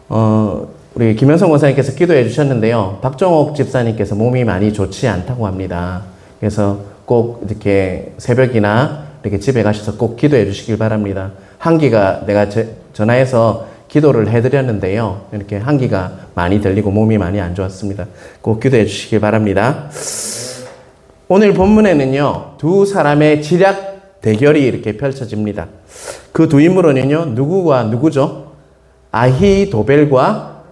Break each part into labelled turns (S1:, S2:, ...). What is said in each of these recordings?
S1: 우리 김현성 권사님께서 기도해 주셨는데요. 박정옥 집사님께서 몸이 많이 좋지 않다고 합니다. 그래서 꼭 이렇게 새벽이나 이렇게 집에 가셔서 꼭 기도해 주시길 바랍니다. 한기가 내가 전화해서 기도를 해드렸는데요. 이렇게 한기가 많이 들리고 몸이 많이 안 좋았습니다. 꼭 기도해 주시길 바랍니다. 오늘 본문에는요, 두 사람의 지략 대결이 이렇게 펼쳐집니다. 그 두 인물은요, 누구와 누구죠? 아히도벨과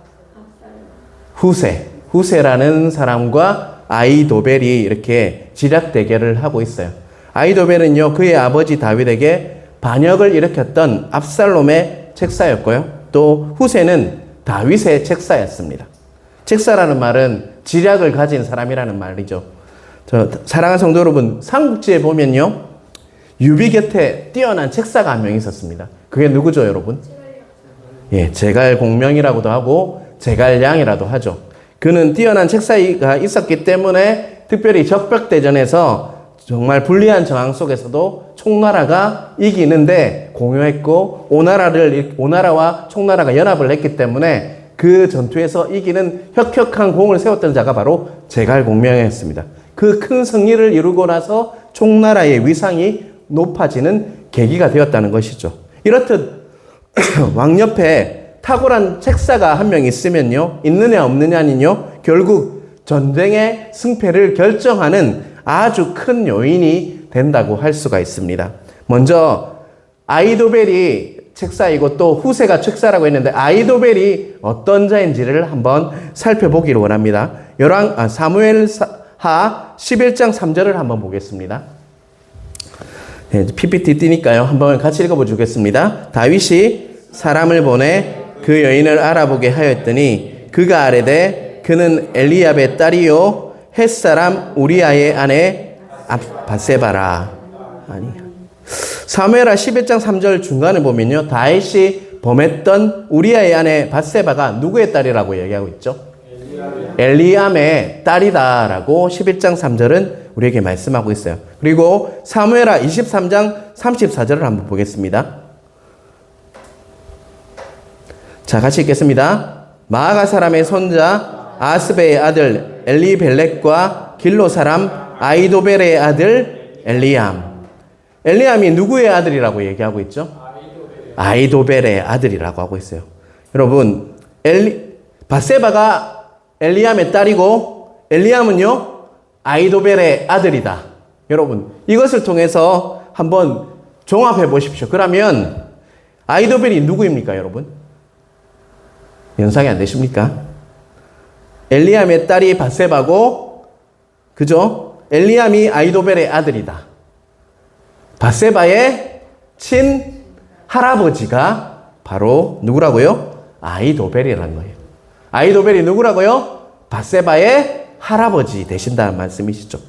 S1: 후세라는 사람과 아히도벨이 이렇게 지략 대결을 하고 있어요. 아히도벨은요, 그의 아버지 다윗에게 반역을 일으켰던 압살롬의 책사였고요. 또 후세는 다윗의 책사였습니다. 책사라는 말은 지략을 가진 사람이라는 말이죠. 사랑하는 성도 여러분, 삼국지에 보면요, 유비 곁에 뛰어난 책사가 한 명 있었습니다. 그게 누구죠, 여러분? 예, 제갈공명이라고도 하고 제갈량이라도 하죠. 그는 뛰어난 책사가 있었기 때문에 특별히 적벽대전에서 정말 불리한 정황 속에서도 총나라가 이기는데 공효했고, 오나라와 총나라가 연합을 했기 때문에 그 전투에서 이기는 혁혁한 공을 세웠던 자가 바로 제갈공명이었습니다. 그 큰 승리를 이루고 나서 총나라의 위상이 높아지는 계기가 되었다는 것이죠. 이렇듯 왕 옆에 탁월한 책사가 한 명 있으면요, 있느냐 없느냐는요, 결국 전쟁의 승패를 결정하는 아주 큰 요인이 된다고 할 수가 있습니다. 먼저 아히도벨이 책사이고 또 후세가 책사라고 했는데, 아히도벨이 어떤 자인지를 한번 살펴보기를 원합니다. 사무엘하 11장 3절을 한번 보겠습니다. 네, PPT 띄니까요. 한번 같이 읽어보 주겠습니다. 다윗이 사람을 보내 그 여인을 알아보게 하였더니 그가 아뢰되 그는 엘리압의 딸이요 햇사람 우리아의 아내 밧세바라. 아니, 사무엘하 11장 3절 중간에 보면요, 다윗이 범했던 우리아의 아내 밧세바가 누구의 딸이라고 얘기하고 있죠? 엘리암의 딸이다라고 11장 3절은 우리에게 말씀하고 있어요. 그리고 사무엘하 23장 34절을 한번 보겠습니다. 자, 같이 읽겠습니다. 마아가 사람의 손자 아스베의 아들 엘리벨렉과 길로 사람 아히도벨의 아들 엘리암. 엘리암이 누구의 아들이라고 얘기하고 있죠? 아히도벨의 아들이라고 하고 있어요. 여러분, 밧세바가 엘리암의 딸이고 엘리암은요, 아히도벨의 아들이다. 여러분, 이것을 통해서 한번 종합해 보십시오. 그러면 아히도벨이 누구입니까, 여러분? 연상이 안 되십니까? 엘리암의 딸이 밧세바고, 그죠? 엘리암이 아히도벨의 아들이다. 밧세바의 친 할아버지가 바로 누구라고요? 아히도벨이라는 거예요. 아히도벨이 누구라고요? 밧세바의 할아버지 되신다는 말씀이시죠.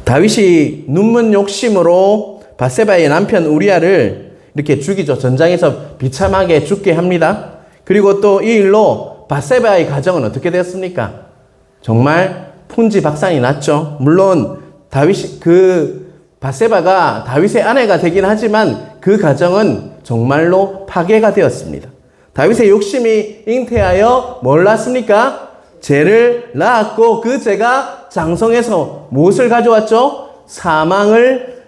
S1: 다윗이 눈먼 욕심으로 밧세바의 남편 우리아를 이렇게 죽이죠. 전장에서 비참하게 죽게 합니다. 그리고 또 이 일로 밧세바의 가정은 어떻게 되었습니까? 정말 풍지박산이 났죠. 물론 밧세바가 다윗의 아내가 되긴 하지만 그 가정은 정말로 파괴가 되었습니다. 다윗의 욕심이 잉태하여 뭘 낳았습니까? 죄를 낳았고, 그 죄가 장성해서 무엇을 가져왔죠? 사망을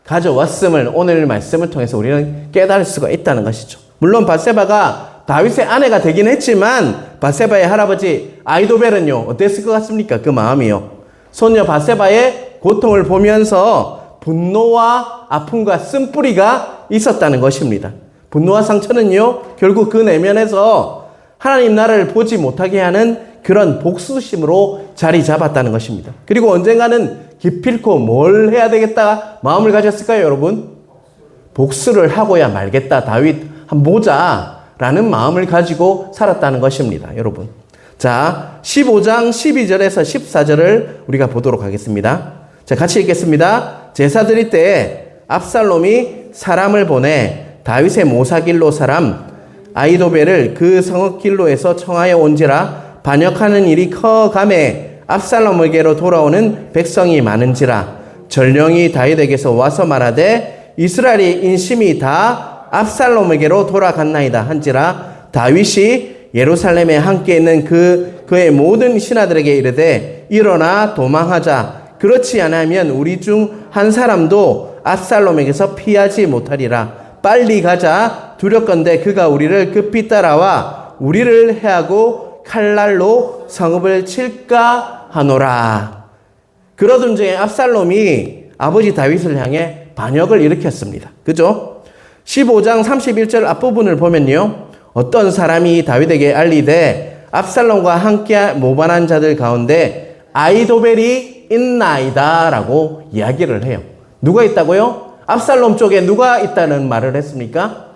S1: 가져왔음을 오늘 말씀을 통해서 우리는 깨달을 수가 있다는 것이죠. 물론 밧세바가 다윗의 아내가 되긴 했지만 밧세바의 할아버지 아히도벨은요, 어땠을 것 같습니까? 그 마음이요, 손녀 밧세바의 고통을 보면서 분노와 아픔과 쓴뿌리가 있었다는 것입니다. 분노와 상처는요, 결국 그 내면에서 하나님 나라를 보지 못하게 하는 그런 복수심으로 자리 잡았다는 것입니다. 그리고 언젠가는 기필코 뭘 해야 되겠다 마음을 가졌을까요, 여러분? 복수를 하고야 말겠다. 다윗 한 보자라는 마음을 가지고 살았다는 것입니다, 여러분. 자, 15장 12절에서 14절을 우리가 보도록 하겠습니다. 자, 같이 읽겠습니다. 제사 드릴 때에 압살롬이 사람을 보내 다윗의 모사길로 사람 아히도벨을 그 성읍길로에서 청하여 온지라 반역하는 일이 커가매 압살롬에게로 돌아오는 백성이 많은지라 전령이 다윗에게서 와서 말하되 이스라엘의 인심이 다 압살롬에게로 돌아갔나이다 한지라 다윗이 예루살렘에 함께 있는 그의 모든 신하들에게 이르되 일어나 도망하자. 그렇지 않으면 우리 중 한 사람도 압살롬에게서 피하지 못하리라. 빨리 가자. 두렵건대 그가 우리를 급히 따라와 우리를 해하고 칼날로 성읍을 칠까 하노라. 그러던 중에 압살롬이 아버지 다윗을 향해 반역을 일으켰습니다. 그죠? 15장 31절 앞부분을 보면요. 어떤 사람이 다윗에게 알리되 압살롬과 함께 모반한 자들 가운데 아이도벨이 있나이다 라고 이야기를 해요. 누가 있다고요? 압살롬 쪽에 누가 있다는 말을 했습니까?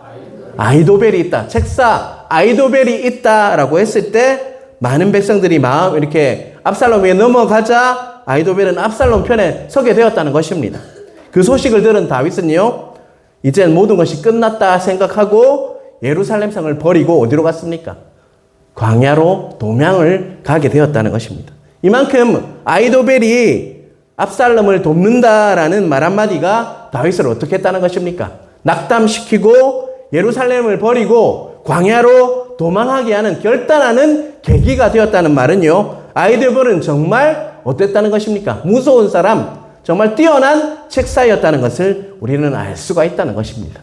S1: 아이도벨이 있다. 책사 아이도벨이 있다라고 했을 때 많은 백성들이 마음 이렇게 압살롬에게 넘어가자 아이도벨은 압살롬 편에 서게 되었다는 것입니다. 그 소식을 들은 다윗은요. 이제 모든 것이 끝났다 생각하고 예루살렘 성을 버리고 어디로 갔습니까? 광야로 도망을 가게 되었다는 것입니다. 이만큼 아이도벨이 압살롬을 돕는다라는 말 한마디가 다윗을 어떻게 했다는 것입니까? 낙담시키고 예루살렘을 버리고 광야로 도망하게 하는 결단하는 계기가 되었다는 말은요. 아이도벨은 정말 어땠다는 것입니까? 무서운 사람, 정말 뛰어난 책사였다는 것을 우리는 알 수가 있다는 것입니다.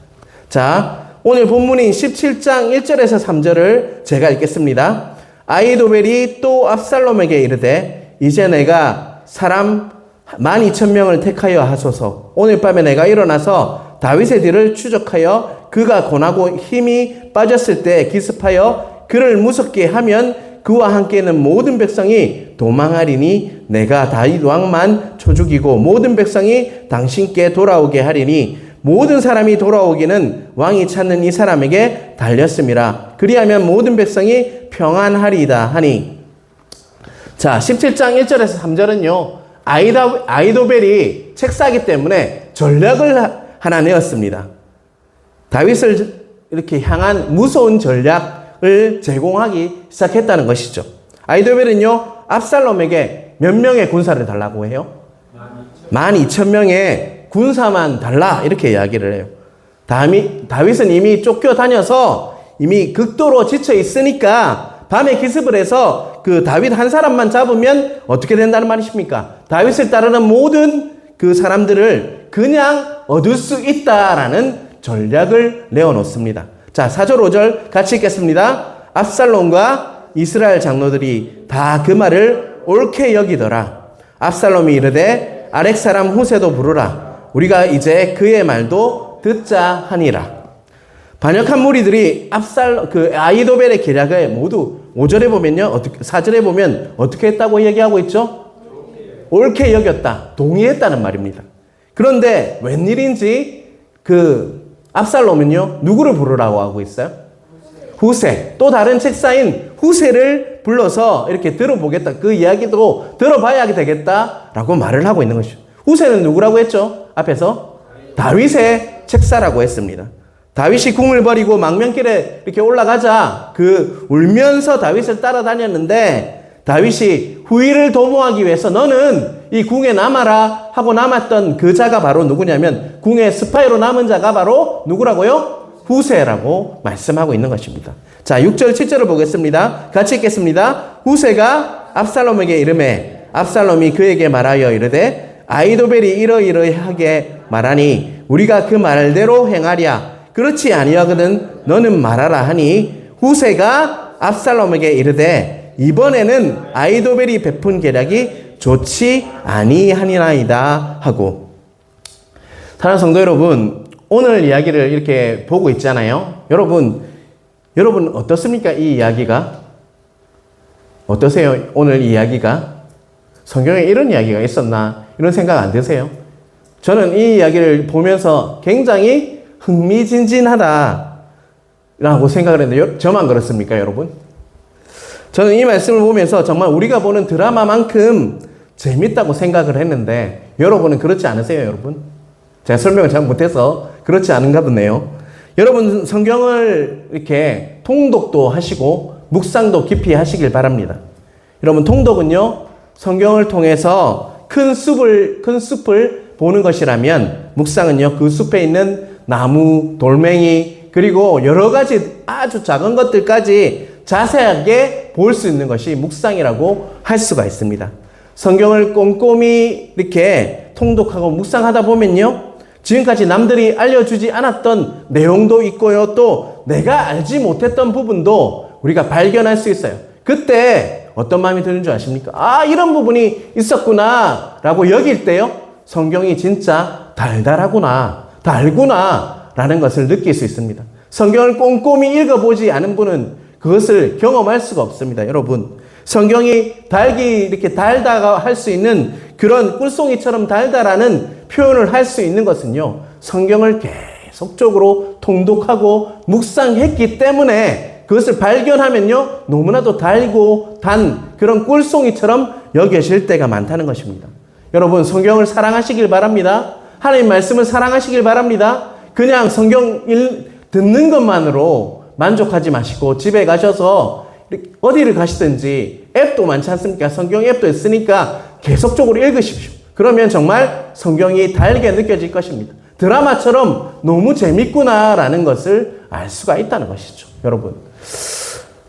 S1: 자, 오늘 본문인 17장 1절에서 3절을 제가 읽겠습니다. 아이도벨이 또 압살롬에게 이르되 이제 내가 사람 12,000명을 택하여 하소서. 오늘 밤에 내가 일어나서 다윗의 뒤를 추적하여 그가 고나고 힘이 빠졌을 때 기습하여 그를 무섭게 하면 그와 함께 있는 모든 백성이 도망하리니 내가 다윗 왕만 쳐 죽이고 모든 백성이 당신께 돌아오게 하리니 모든 사람이 돌아오기는 왕이 찾는 이 사람에게 달렸음이라. 그리하면 모든 백성이 평안하리이다 하니. 자, 17장 1절에서 3절은요. 아이도벨이 책사이기 때문에 전략을 하나 내었습니다. 다윗을 이렇게 향한 무서운 전략을 제공하기 시작했다는 것이죠. 아이도벨은요. 압살롬에게 몇 명의 군사를 달라고 해요? 12,000명의 군사만 달라 이렇게 이야기를 해요. 다윗은 이미 쫓겨다녀서 이미 극도로 지쳐 있으니까 밤에 기습을 해서 그 다윗 한 사람만 잡으면 어떻게 된다는 말이십니까? 다윗을 따르는 모든 그 사람들을 그냥 얻을 수 있다라는 전략을 내어놓습니다. 자, 4절 5절 같이 읽겠습니다. 압살롬과 이스라엘 장로들이 다 그 말을 옳게 여기더라. 압살롬이 이르되 아렉 사람 후세도 부르라. 우리가 이제 그의 말도 듣자 하니라. 반역한 무리들이 아이도벨의 계략을 모두 5절에 보면요. 4절에 보면 어떻게 했다고 얘기하고 있죠? 옳게 여겼다. 동의했다는 말입니다. 그런데 웬일인지 그 압살롬은요. 누구를 부르라고 하고 있어요? 후세. 또 다른 책사인 후세를 불러서 이렇게 들어보겠다. 그 이야기도 들어봐야 되겠다라고 말을 하고 있는 것이죠. 후세는 누구라고 했죠? 앞에서 다윗의 책사라고 했습니다. 다윗이 궁을 버리고 망명길에 이렇게 올라가자 울면서 다윗을 따라다녔는데 다윗이 후위를 도모하기 위해서 너는 이 궁에 남아라 하고 남았던 그 자가 바로 누구냐면 궁의 스파이로 남은 자가 바로 누구라고요? 후세라고 말씀하고 있는 것입니다. 자, 6절 7절을 보겠습니다. 같이 읽겠습니다. 후세가 압살롬에게 이르매 압살롬이 그에게 말하여 이르되 아이도벨이 이러이러하게 말하니 우리가 그 말대로 행하랴. 그렇지 아니하거든 너는 말하라 하니 후세가 압살롬에게 이르되 이번에는 아이도벨이 베푼 계략이 좋지 아니하니이다 하고. 사랑하는 성도 여러분, 오늘 이야기를 이렇게 보고 있잖아요. 여러분 어떻습니까? 이 이야기가 어떠세요? 오늘 이 이야기가 성경에 이런 이야기가 있었나 이런 생각 안 드세요? 저는 이 이야기를 보면서 굉장히 흥미진진하다라고 생각을 했는데 저만 그렇습니까, 여러분? 저는 이 말씀을 보면서 정말 우리가 보는 드라마만큼 재밌다고 생각을 했는데 여러분은 그렇지 않으세요, 여러분? 제가 설명을 잘 못해서 그렇지 않은가 보네요. 여러분 성경을 이렇게 통독도 하시고 묵상도 깊이 하시길 바랍니다. 여러분 통독은요, 성경을 통해서 큰 숲을 보는 것이라면 묵상은요, 그 숲에 있는 나무, 돌멩이, 그리고 여러 가지 아주 작은 것들까지 자세하게 볼 수 있는 것이 묵상이라고 할 수가 있습니다. 성경을 꼼꼼히 이렇게 통독하고 묵상하다 보면요, 지금까지 남들이 알려주지 않았던 내용도 있고요, 또 내가 알지 못했던 부분도 우리가 발견할 수 있어요. 그때 어떤 마음이 드는 줄 아십니까? 아, 이런 부분이 있었구나 라고 여길 때요, 성경이 진짜 달구나 라는 것을 느낄 수 있습니다. 성경을 꼼꼼히 읽어보지 않은 분은 그것을 경험할 수가 없습니다. 여러분, 성경이 이렇게 달다가 할 수 있는 그런 꿀송이처럼 달다라는 표현을 할 수 있는 것은요, 성경을 계속적으로 통독하고 묵상했기 때문에 그것을 발견하면요, 너무나도 달고 단 그런 꿀송이처럼 여겨질 때가 많다는 것입니다. 여러분, 성경을 사랑하시길 바랍니다. 하나님 말씀을 사랑하시길 바랍니다. 그냥 성경 듣는 것만으로 만족하지 마시고 집에 가셔서 어디를 가시든지 앱도 많지 않습니까? 성경 앱도 있으니까 계속적으로 읽으십시오. 그러면 정말 성경이 달게 느껴질 것입니다. 드라마처럼 너무 재밌구나라는 것을 알 수가 있다는 것이죠. 여러분,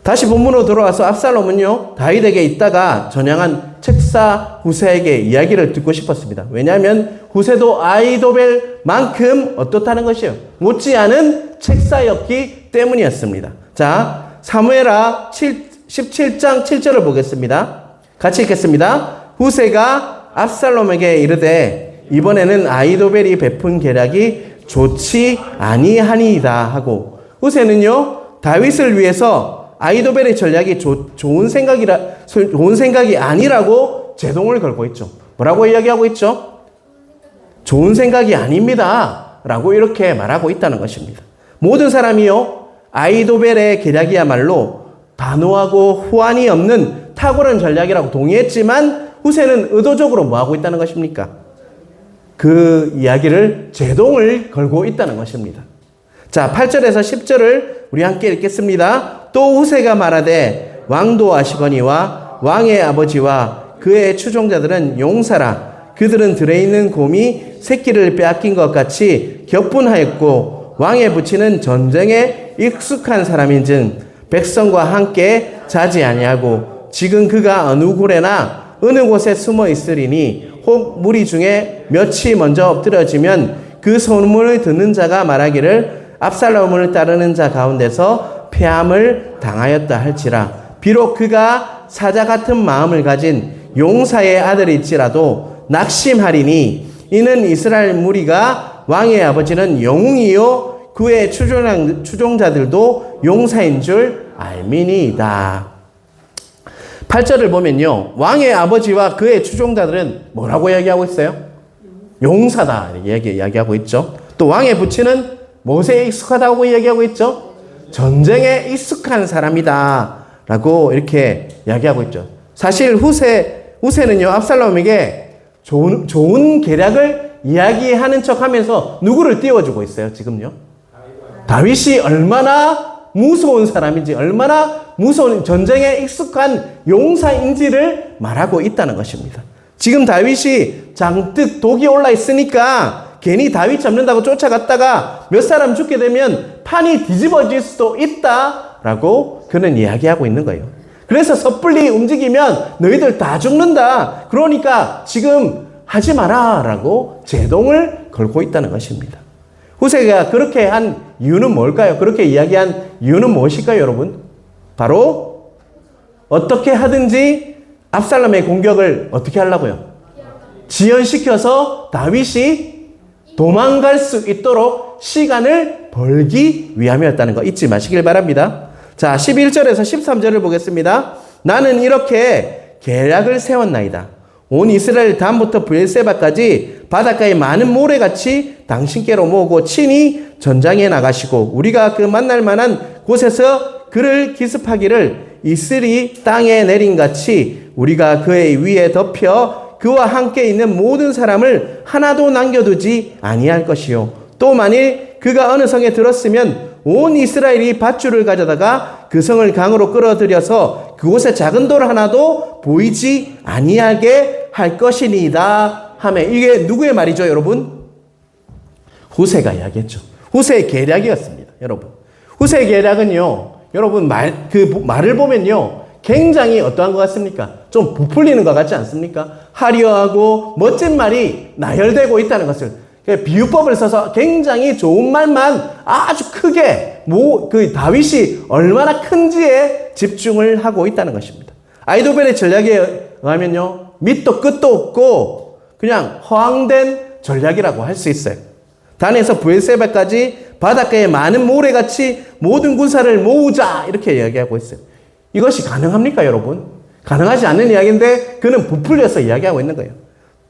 S1: 다시 본문으로 돌아와서 압살롬은요, 다윗에게 있다가 전향한 책사 후세에게 이야기를 듣고 싶었습니다. 왜냐하면 후세도 아이도벨만큼 어떻다는 것이에요? 못지않은 책사였기 때문이었습니다. 자, 사무엘하 17장 7절을 보겠습니다. 같이 읽겠습니다. 후세가 압살롬에게 이르되 이번에는 아이도벨이 베푼 계략이 좋지 아니하니이다 하고, 후세는요, 다윗을 위해서 아이도벨의 전략이 좋은 생각이 아니라고 제동을 걸고 있죠. 뭐라고 이야기하고 있죠? 좋은 생각이 아닙니다 라고 이렇게 말하고 있다는 것입니다. 모든 사람이요, 아이도벨의 계략이야말로 단호하고 후환이 없는 탁월한 전략이라고 동의했지만 후세는 의도적으로 뭐하고 있다는 것입니까? 그 이야기를 제동을 걸고 있다는 것입니다. 자, 8절에서 10절을 우리 함께 읽겠습니다. 또 후세가 말하되 왕도 아시거니와 왕의 아버지와 그의 추종자들은 용사라. 그들은 들에 있는 곰이 새끼를 빼앗긴 것 같이 격분하였고 왕의 부친은 전쟁에 익숙한 사람인즉 백성과 함께 자지 아니하고 지금 그가 어느 굴에나 어느 곳에 숨어 있으리니 혹 무리 중에 몇이 먼저 엎드려지면 그 소문을 듣는 자가 말하기를 압살롬을 따르는 자 가운데서 패함을 당하였다 할지라. 비록 그가 사자 같은 마음을 가진 용사의 아들일지라도 낙심하리니 이는 이스라엘 무리가 왕의 아버지는 영웅이요 그의 추종자들도 용사인 줄 알미니이다. 8절을 보면요, 왕의 아버지와 그의 추종자들은 뭐라고 이야기하고 있어요? 용사다 이야기하고 있죠. 또 왕의 부친은 무엇에 익숙하다고 이야기하고 있죠? 전쟁에 익숙한 사람이다 라고 이렇게 이야기하고 있죠. 사실 후세는요, 압살롬에게 좋은 계략을 이야기하는 척 하면서 누구를 띄워주고 있어요, 지금요? 다윗이 얼마나 무서운 사람인지, 얼마나 무서운 전쟁에 익숙한 용사인지를 말하고 있다는 것입니다. 지금 다윗이 장뜩 독이 올라 있으니까 괜히 다윗 잡는다고 쫓아갔다가 몇 사람 죽게 되면 판이 뒤집어질 수도 있다라고 그는 이야기하고 있는 거예요. 그래서 섣불리 움직이면 너희들 다 죽는다. 그러니까 지금 하지 마라 라고 제동을 걸고 있다는 것입니다. 후세가 그렇게 한 이유는 뭘까요? 그렇게 이야기한 이유는 무엇일까요, 여러분? 바로 어떻게 하든지 압살롬의 공격을 어떻게 하려고요? 지연시켜서 다윗이 도망갈 수 있도록 시간을 벌기 위함이었다는 거 잊지 마시길 바랍니다. 자, 11절에서 13절을 보겠습니다. 나는 이렇게 계략을 세웠나이다. 온 이스라엘 단부터 브엘세바까지 바닷가에 많은 모래같이 당신께로 모으고 친히 전장에 나가시고 우리가 그 만날 만한 곳에서 그를 기습하기를 이슬이 땅에 내린같이 우리가 그의 위에 덮여 그와 함께 있는 모든 사람을 하나도 남겨두지 아니할 것이요. 또 만일 그가 어느 성에 들었으면 온 이스라엘이 밧줄을 가져다가 그 성을 강으로 끌어들여서 그곳에 작은 돌 하나도 보이지 아니하게 할 것이니이다 하며, 이게 누구의 말이죠, 여러분? 후세가 이야기했죠. 후세의 계략이었습니다. 여러분. 후세 계략은요, 여러분 말을 보면요, 굉장히 어떠한 것 같습니까? 좀 부풀리는 것 같지 않습니까? 화려하고 멋진 말이 나열되고 있다는 것을, 비유법을 써서 굉장히 좋은 말만 아주 크게, 다윗이 얼마나 큰지에 집중을 하고 있다는 것입니다. 아이도벨의 전략에 의하면요, 밑도 끝도 없고 그냥 허황된 전략이라고 할 수 있어요. 단에서 브엘세바까지 바닷가에 많은 모래같이 모든 군사를 모으자, 이렇게 이야기하고 있어요. 이것이 가능합니까, 여러분? 가능하지 않는 이야기인데 그는 부풀려서 이야기하고 있는 거예요.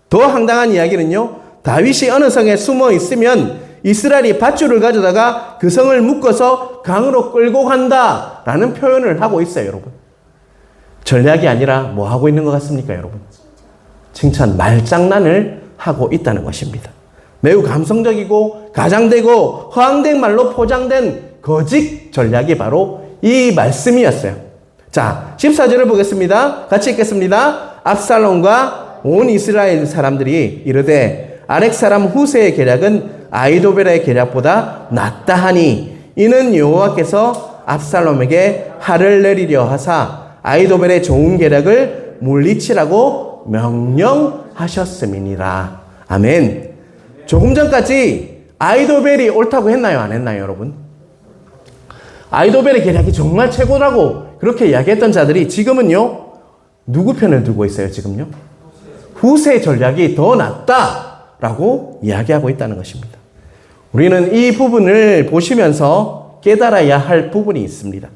S1: 더 황당한 이야기는요, 다윗이 어느 성에 숨어 있으면 이스라엘이 밧줄을 가져다가 그 성을 묶어서 강으로 끌고 간다라는 표현을 하고 있어요, 여러분. 전략이 아니라 뭐 하고 있는 것 같습니까, 여러분? 칭찬, 말장난을 하고 있다는 것입니다. 매우 감성적이고 가장되고 허황된 말로 포장된 거짓 전략이 바로 이 말씀이었어요. 자, 14절을 보겠습니다. 같이 읽겠습니다. 압살롬과 온 이스라엘 사람들이 이르되 아렉 사람 후세의 계략은 아히도벨의 계략보다 낫다 하니 이는 여호와께서 압살롬에게 화를 내리려 하사 아히도벨의 좋은 계략을 물리치라고 명령하셨음이니라. 아멘. 조금 전까지 아히도벨이 옳다고 했나요, 안 했나요, 여러분? 아히도벨의 계략이 정말 최고라고 그렇게 이야기했던 자들이 지금은요, 누구 편을 두고 있어요, 지금요? 후세 전략이 더 낫다라고 이야기하고 있다는 것입니다. 우리는 이 부분을 보시면서 깨달아야 할 부분이 있습니다.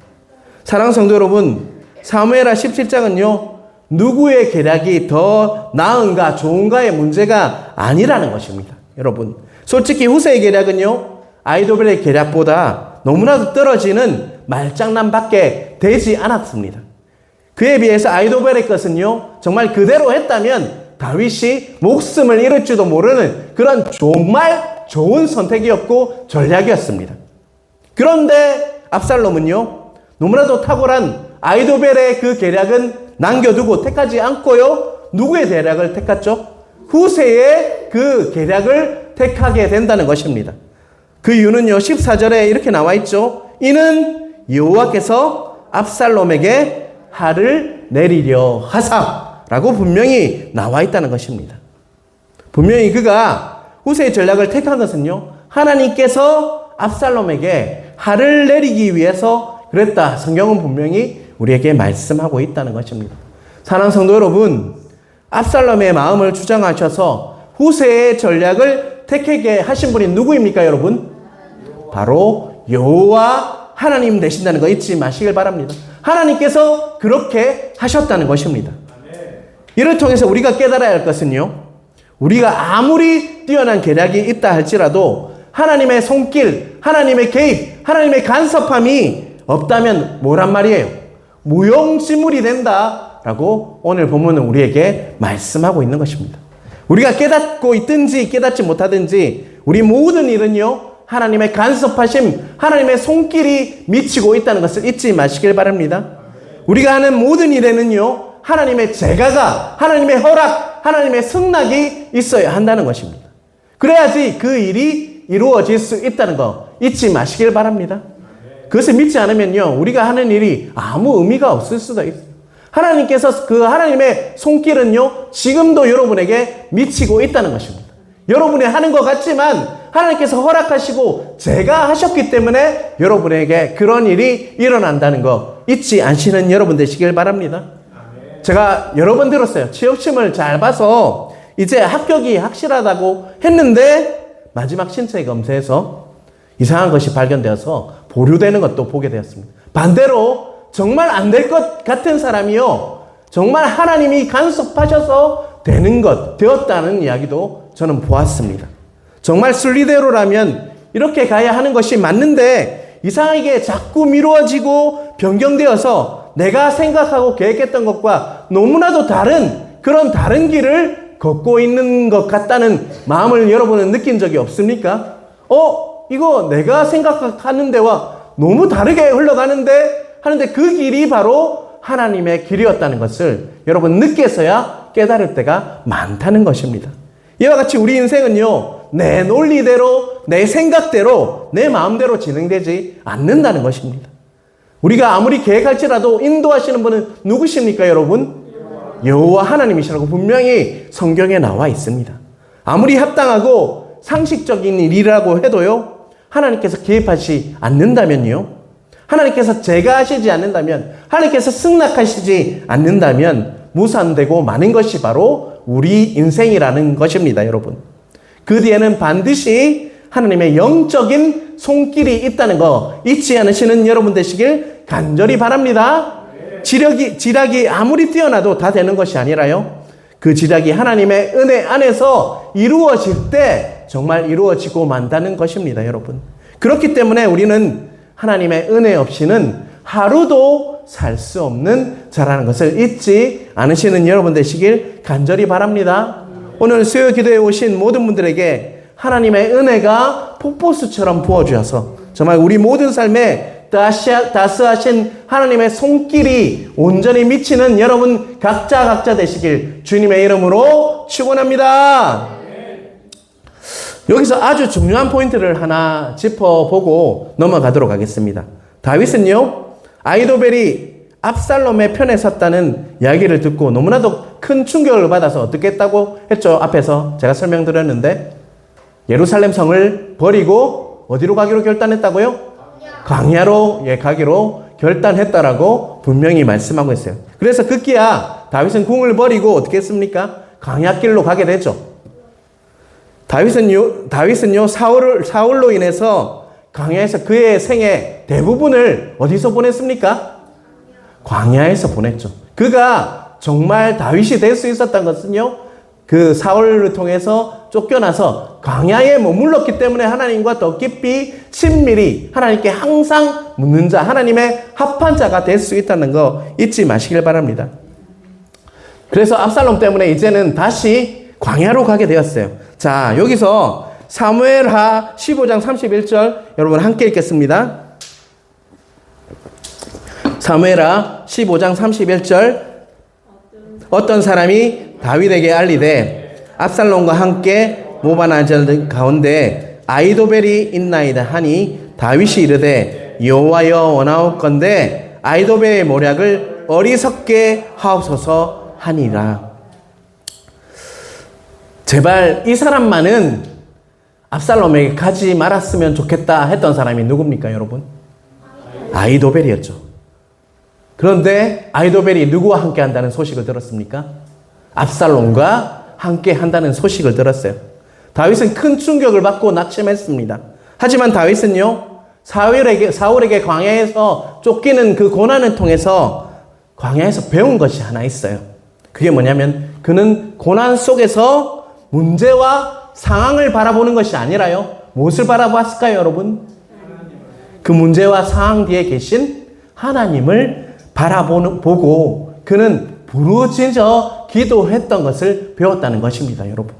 S1: 사랑하는 성도 여러분, 사무엘하 17장은요, 누구의 계략이 더 나은가 좋은가의 문제가 아니라는 것입니다. 여러분, 솔직히 후세의 계략은요, 아히도벨의 계략보다 너무나도 떨어지는 말장난밖에 되지 않았습니다. 그에 비해서 아히도벨의 것은요, 정말 그대로 했다면 다윗이 목숨을 잃을지도 모르는 그런 정말 좋은 선택이었고 전략이었습니다. 그런데 압살롬은요, 너무나도 탁월한 아히도벨의 그 계략은 남겨두고 택하지 않고요, 누구의 계략을 택했죠? 후세의 그 계략을 택하게 된다는 것입니다. 그 이유는요, 14절에 이렇게 나와 있죠. 이는 여호와께서 압살롬에게 화를 내리려 하사라고 분명히 나와 있다는 것입니다. 분명히 그가 후세의 전략을 택한 것은요, 하나님께서 압살롬에게 화를 내리기 위해서 그랬다. 성경은 분명히 우리에게 말씀하고 있다는 것입니다. 사랑하는 성도 여러분, 압살롬의 마음을 주장하셔서 후세의 전략을 택하게 하신 분이 누구입니까, 여러분? 바로 여호와 하나님 되신다는 거 잊지 마시길 바랍니다. 하나님께서 그렇게 하셨다는 것입니다. 이를 통해서 우리가 깨달아야 할 것은요, 우리가 아무리 뛰어난 계략이 있다 할지라도 하나님의 손길, 하나님의 개입, 하나님의 간섭함이 없다면 뭐란 말이에요? 무용지물이 된다라고 오늘 본문은 우리에게 말씀하고 있는 것입니다. 우리가 깨닫고 있든지 깨닫지 못하든지 우리 모든 일은요, 하나님의 간섭하심, 하나님의 손길이 미치고 있다는 것을 잊지 마시길 바랍니다. 우리가 하는 모든 일에는요, 하나님의 제가가, 하나님의 허락, 하나님의 승낙이 있어야 한다는 것입니다. 그래야지 그 일이 이루어질 수 있다는 거 잊지 마시길 바랍니다. 그것을 믿지 않으면요, 우리가 하는 일이 아무 의미가 없을 수도 있어요. 하나님께서 그 하나님의 손길은요, 지금도 여러분에게 미치고 있다는 것입니다. 여러분이 하는 것 같지만 하나님께서 허락하시고 제가 하셨기 때문에 여러분에게 그런 일이 일어난다는 거 잊지 않으시는 여러분 되시길 바랍니다. 제가 여러 번 들었어요. 취업시험을 잘 봐서 이제 합격이 확실하다고 했는데 마지막 신체 검사에서 이상한 것이 발견되어서 보류되는 것도 보게 되었습니다. 반대로 정말 안 될 것 같은 사람이요, 정말 하나님이 간섭하셔서 되는 것, 되었다는 이야기도 저는 보았습니다. 정말 순리대로라면 이렇게 가야 하는 것이 맞는데 이상하게 자꾸 미루어지고 변경되어서 내가 생각하고 계획했던 것과 너무나도 다른 그런 다른 길을 걷고 있는 것 같다는 마음을 여러분은 느낀 적이 없습니까? 이거 내가 생각하는 데와 너무 다르게 흘러가는데 하는데 그 길이 바로 하나님의 길이었다는 것을 여러분 늦게서야 깨달을 때가 많다는 것입니다. 이와 같이 우리 인생은요, 내 논리대로, 내 생각대로, 내 마음대로 진행되지 않는다는 것입니다. 우리가 아무리 계획할지라도 인도하시는 분은 누구십니까, 여러분? 여호와 하나님이시라고 분명히 성경에 나와 있습니다. 아무리 합당하고 상식적인 일이라고 해도요, 하나님께서 개입하지 않는다면요, 하나님께서 제가하시지 않는다면, 하나님께서 승낙하시지 않는다면 무산되고 마는 것이 바로 우리 인생이라는 것입니다, 여러분. 그 뒤에는 반드시 하나님의 영적인 손길이 있다는 거 잊지 않으시는 여러분 되시길 간절히 바랍니다. 지략이 아무리 뛰어나도 다 되는 것이 아니라요, 그 지략이 하나님의 은혜 안에서 이루어질 때 정말 이루어지고 만다는 것입니다, 여러분. 그렇기 때문에 우리는 하나님의 은혜 없이는 하루도 살 수 없는 자라는 것을 잊지 않으시는 여러분 되시길 간절히 바랍니다. 오늘 수요 기도에 오신 모든 분들에게 하나님의 은혜가 폭포수처럼 부어주셔서 정말 우리 모든 삶에 다스하신 하나님의 손길이 온전히 미치는 여러분 각자 되시길 주님의 이름으로 축원합니다. 여기서 아주 중요한 포인트를 하나 짚어보고 넘어가도록 하겠습니다. 다윗은요, 아히도벨이 압살롬의 편에 섰다는 이야기를 듣고 너무나도 큰 충격을 받아서 어떻게 했다고 했죠? 앞에서 제가 설명드렸는데, 예루살렘 성을 버리고 어디로 가기로 결단했다고요? 광야로 가기로 결단했다라고 분명히 말씀하고 있어요. 그래서 급기야 다윗은 궁을 버리고 어떻게 했습니까? 광야길로 가게 되죠. 다윗은요 사울로 인해서 광야에서 그의 생애 대부분을 어디서 보냈습니까? 광야에서 보냈죠. 그가 정말 다윗이 될 수 있었던 것은요, 그 사울을 통해서 쫓겨나서 광야에 머물렀기 때문에 하나님과 더 깊이 친밀히 하나님께 항상 묻는 자, 하나님의 합한 자가 될 수 있다는 거 잊지 마시길 바랍니다. 그래서 압살롬 때문에 이제는 다시 광야로 가게 되었어요. 자, 여기서 사무엘하 15장 31절 여러분 함께 읽겠습니다. 사무엘하 15장 31절. 어떤 사람이 다윗에게 알리되 압살롬과 함께 모반하던 가운데 아히도벨이 있나이다 하니 다윗이 이르되 여호와여 원하옵건대 아히도벨의 모략을 어리석게 하옵소서 하니라. 제발 이 사람만은 압살롬에게 가지 말았으면 좋겠다 했던 사람이 누굽니까, 여러분? 아히도벨이었죠. 그런데 아히도벨이 누구와 함께 한다는 소식을 들었습니까? 압살롬과 함께 한다는 소식을 들었어요. 다윗은 큰 충격을 받고 낙심했습니다. 하지만 다윗은요, 사울에게 광야에서 쫓기는 그 고난을 통해서 광야에서 배운 것이 하나 있어요. 그게 뭐냐면 그는 고난 속에서 문제와 상황을 바라보는 것이 아니라요, 무엇을 바라봤을까요, 여러분? 그 문제와 상황 뒤에 계신 하나님을 바라보고 그는 부르짖어 기도했던 것을 배웠다는 것입니다, 여러분.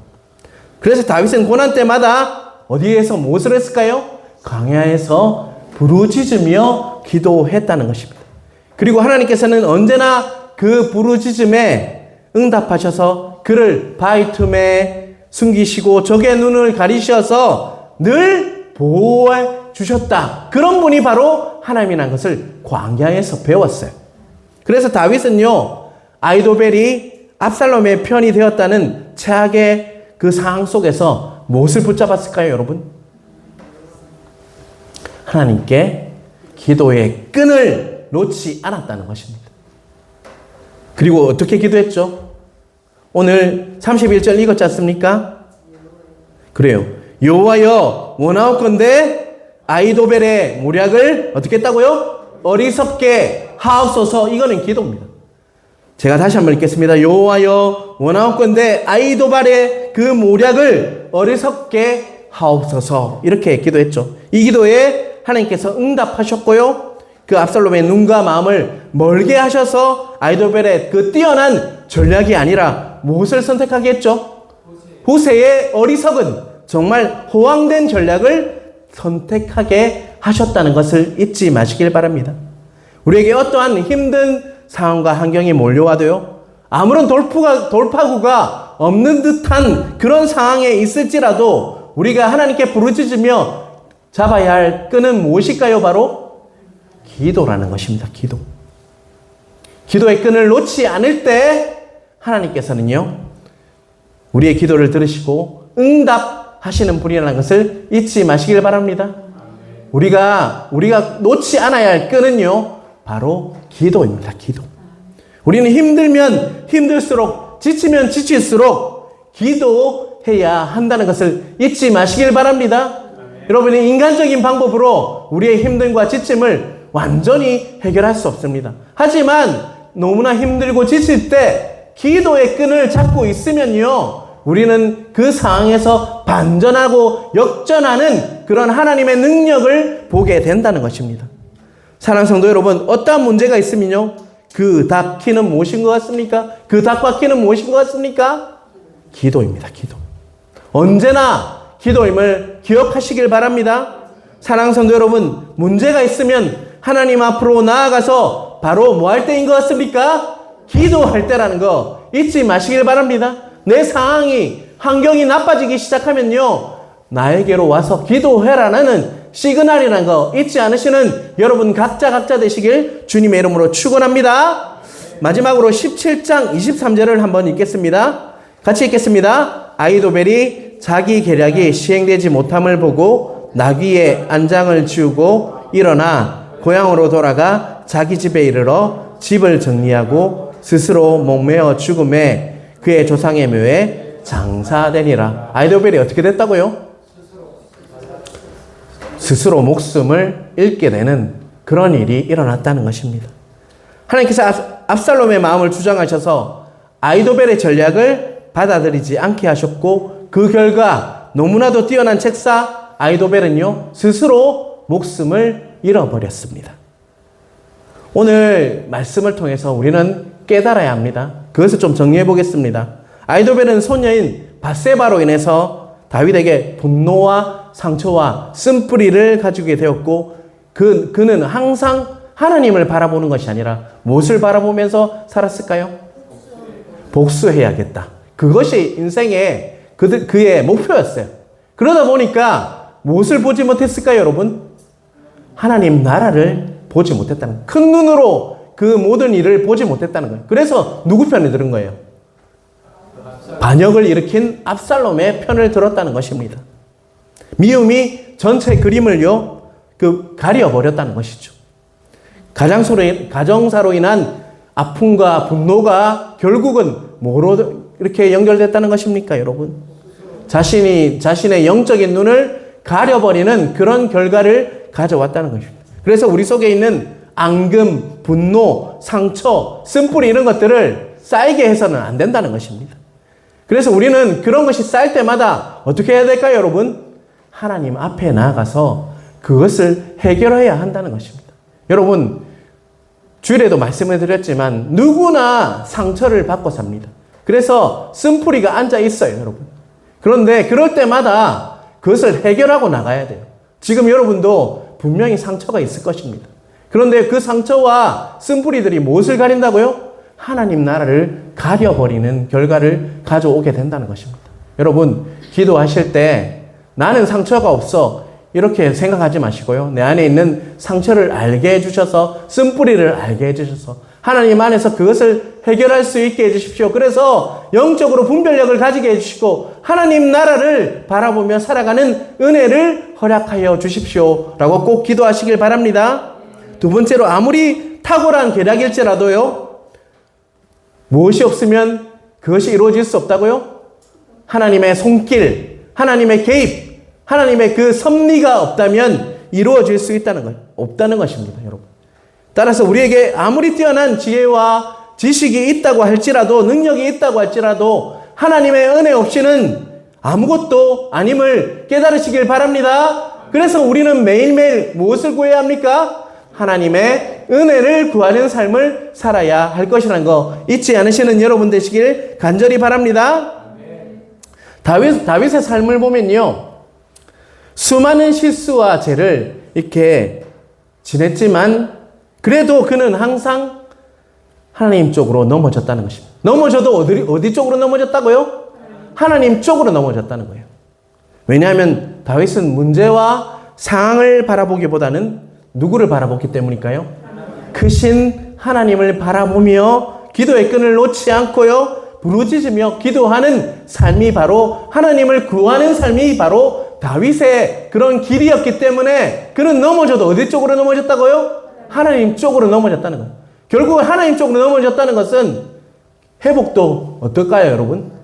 S1: 그래서 다윗은 고난 때마다 어디에서 무엇을 했을까요? 광야에서 부르짖으며 기도했다는 것입니다. 그리고 하나님께서는 언제나 그 부르짖음에 응답하셔서 그를 바위 틈에 숨기시고 적의 눈을 가리셔서 늘 보호해 주셨다. 그런 분이 바로 하나님이라는 것을 광야에서 배웠어요. 그래서 다윗은요, 아히도벨이 압살롬의 편이 되었다는 최악의 그 상황 속에서 무엇을 붙잡았을까요, 여러분? 하나님께 기도의 끈을 놓지 않았다는 것입니다. 그리고 어떻게 기도했죠? 오늘 31절 읽었지 않습니까? 그래요. 여호와여 원하옵건대 아히도벨의 모략을 어떻게 했다고요? 어리석게 하옵소서. 이거는 기도입니다. 제가 다시 한번 읽겠습니다. 여호와여 원하옵건대 아히도벨의 그 모략을 어리석게 하옵소서. 이렇게 기도했죠. 이 기도에 하나님께서 응답하셨고요, 그 압살롬의 눈과 마음을 멀게 하셔서 아히도벨의 그 뛰어난 전략이 아니라 무엇을 선택하게 했죠? 후세의 어리석은 정말 호황된 전략을 선택하게 하셨다는 것을 잊지 마시길 바랍니다. 우리에게 어떠한 힘든 상황과 환경이 몰려와도요, 아무런 돌파구가 없는 듯한 그런 상황에 있을지라도 그리고 우리가 하나님께 부르짖으며 잡아야 할 끈은 무엇일까요? 바로 기도라는 것입니다. 기도. 기도의 끈을 놓지 않을 때 하나님께서는요, 우리의 기도를 들으시고 응답하시는 분이라는 것을 잊지 마시길 바랍니다. 우리가 놓지 않아야 할 끈은요, 바로 기도입니다. 기도. 우리는 힘들면 힘들수록, 지치면 지칠수록 기도해야 한다는 것을 잊지 마시길 바랍니다. 여러분이 인간적인 방법으로 우리의 힘듦과 지침을 완전히 해결할 수 없습니다. 하지만 너무나 힘들고 지칠 때 기도의 끈을 잡고 있으면요, 우리는 그 상황에서 반전하고 역전하는 그런 하나님의 능력을 보게 된다는 것입니다. 사랑하는 성도 여러분, 어떠한 문제가 있으면요, 그 닥키는 무엇인 것 같습니까? 그 닥바퀴는 무엇인 것 같습니까? 기도입니다. 기도. 언제나 기도임을 기억하시길 바랍니다. 사랑하는 성도 여러분, 문제가 있으면 하나님 앞으로 나아가서 바로 뭐 할 때인 것 같습니까? 기도할 때라는 거 잊지 마시길 바랍니다. 내 상황이, 환경이 나빠지기 시작하면요, 나에게로 와서 기도해라는 시그널이라는 거 잊지 않으시는 여러분 각자 되시길 주님의 이름으로 축원합니다. 마지막으로 17장 23절을 한번 읽겠습니다. 같이 읽겠습니다. 아이도벨이 자기 계략이 시행되지 못함을 보고 나귀의 안장을 치우고 일어나 고향으로 돌아가 자기 집에 이르러 집을 정리하고 스스로 목매어 죽음에 그의 조상의 묘에 장사되니라. 아이도벨이 어떻게 됐다고요? 스스로 목숨을 잃게 되는 그런 일이 일어났다는 것입니다. 하나님께서 압살롬의 마음을 주장하셔서 아이도벨의 전략을 받아들이지 않게 하셨고, 그 결과 너무나도 뛰어난 책사 아이도벨은요, 스스로 목숨을 잃어버렸습니다. 오늘 말씀을 통해서 우리는 깨달아야 합니다. 그것을 좀 정리해 보겠습니다. 아이도벨은 소녀인 밧세바로 인해서 다윗에게 분노와 상처와 쓴뿌리를 가지게 되었고, 그는 항상 하나님을 바라보는 것이 아니라 무엇을 바라보면서 살았을까요? 복수해야겠다. 그것이 인생의 그의 목표였어요. 그러다 보니까 무엇을 보지 못했을까요, 여러분? 하나님 나라를 보지 못했다는 거예요. 큰 눈으로 그 모든 일을 보지 못했다는 거예요. 그래서 누구 편에 들은 거예요? 반역을 일으킨 압살롬의 편을 들었다는 것입니다. 미움이 전체 그림을요, 가려버렸다는 것이죠. 가정사로 인한 아픔과 분노가 결국은 뭐로 이렇게 연결됐다는 것입니까, 여러분? 자신의 영적인 눈을 가려버리는 그런 결과를 가져왔다는 것입니다. 그래서 우리 속에 있는 앙금, 분노, 상처, 쓴뿌리 이런 것들을 쌓이게 해서는 안 된다는 것입니다. 그래서 우리는 그런 것이 쌓일 때마다 어떻게 해야 될까요, 여러분? 하나님 앞에 나아가서 그것을 해결해야 한다는 것입니다. 여러분, 주일에도 말씀을 드렸지만 누구나 상처를 받고 삽니다. 그래서 쓴뿌리가 앉아 있어요, 여러분. 그런데 그럴 때마다 그것을 해결하고 나가야 돼요. 지금 여러분도 분명히 상처가 있을 것입니다. 그런데 그 상처와 쓴뿌리들이 무엇을 가린다고요? 하나님 나라를 가려버리는 결과를 가져오게 된다는 것입니다. 여러분, 기도하실 때 나는 상처가 없어 이렇게 생각하지 마시고요. 내 안에 있는 상처를 알게 해주셔서, 쓴뿌리를 알게 해주셔서 하나님 안에서 그것을 해결할 수 있게 해주십시오. 그래서 영적으로 분별력을 가지게 해주시고 하나님 나라를 바라보며 살아가는 은혜를 허락하여 주십시오 라고 꼭 기도하시길 바랍니다. 두 번째로, 아무리 탁월한 계략일지라도요, 무엇이 없으면 그것이 이루어질 수 없다고요? 하나님의 손길, 하나님의 개입, 하나님의 그 섭리가 없다면 이루어질 수 없다는 것입니다, 여러분. 따라서 우리에게 아무리 뛰어난 지혜와 지식이 있다고 할지라도, 능력이 있다고 할지라도 하나님의 은혜 없이는 아무것도 아님을 깨달으시길 바랍니다. 그래서 우리는 매일매일 무엇을 구해야 합니까? 하나님의 은혜를 구하는 삶을 살아야 할 것이라는 거 잊지 않으시는 여러분 되시길 간절히 바랍니다. 다윗의 삶을 보면요, 수많은 실수와 죄를 이렇게 지냈지만 그래도 그는 항상 하나님 쪽으로 넘어졌다는 것입니다. 넘어져도 어디 쪽으로 넘어졌다고요? 하나님 쪽으로 넘어졌다는 거예요. 왜냐하면 다윗은 문제와 상황을 바라보기보다는 누구를 바라봤기 때문일까요? 크신 하나님을 바라보며 기도의 끈을 놓지 않고요, 부르짖으며 기도하는 삶이 바로 하나님을 구하는 삶이 바로 다윗의 그런 길이었기 때문에 그는 넘어져도 어디 쪽으로 넘어졌다고요? 하나님 쪽으로 넘어졌다는 거예요. 결국 하나님 쪽으로 넘어졌다는 것은 회복도 어떨까요, 여러분?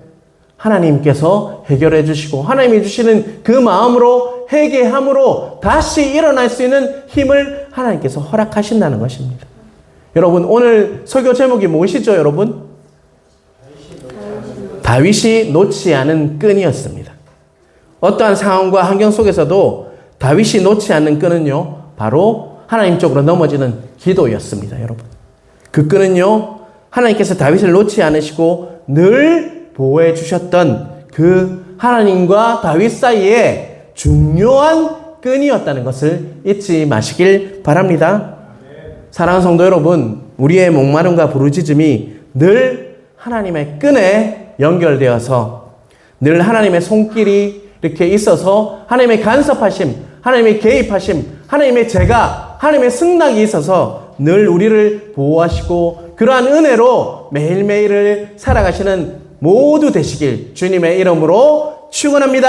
S1: 하나님께서 해결해 주시고 하나님이 주시는 그 마음으로 회개함으로 다시 일어날 수 있는 힘을 하나님께서 허락하신다는 것입니다. 여러분, 오늘 설교 제목이 무엇이죠, 여러분? 다윗이 놓지 않은 끈이었습니다. 어떠한 상황과 환경 속에서도 다윗이 놓지 않는 끈은요, 바로 하나님 쪽으로 넘어지는 기도였습니다, 여러분. 그 끈은요, 하나님께서 다윗을 놓지 않으시고 늘 보호해 주셨던 그 하나님과 다윗 사이에 중요한 끈이었다는 것을 잊지 마시길 바랍니다. 사랑하는 성도 여러분, 우리의 목마름과 부르짖음이 늘 하나님의 끈에 연결되어서 늘 하나님의 손길이 이렇게 있어서 하나님의 간섭하심, 하나님의 개입하심, 하나님의 제가, 하나님의 승낙이 있어서 늘 우리를 보호하시고 그러한 은혜로 매일매일을 살아가시는 모두 되시길 주님의 이름으로 축원합니다.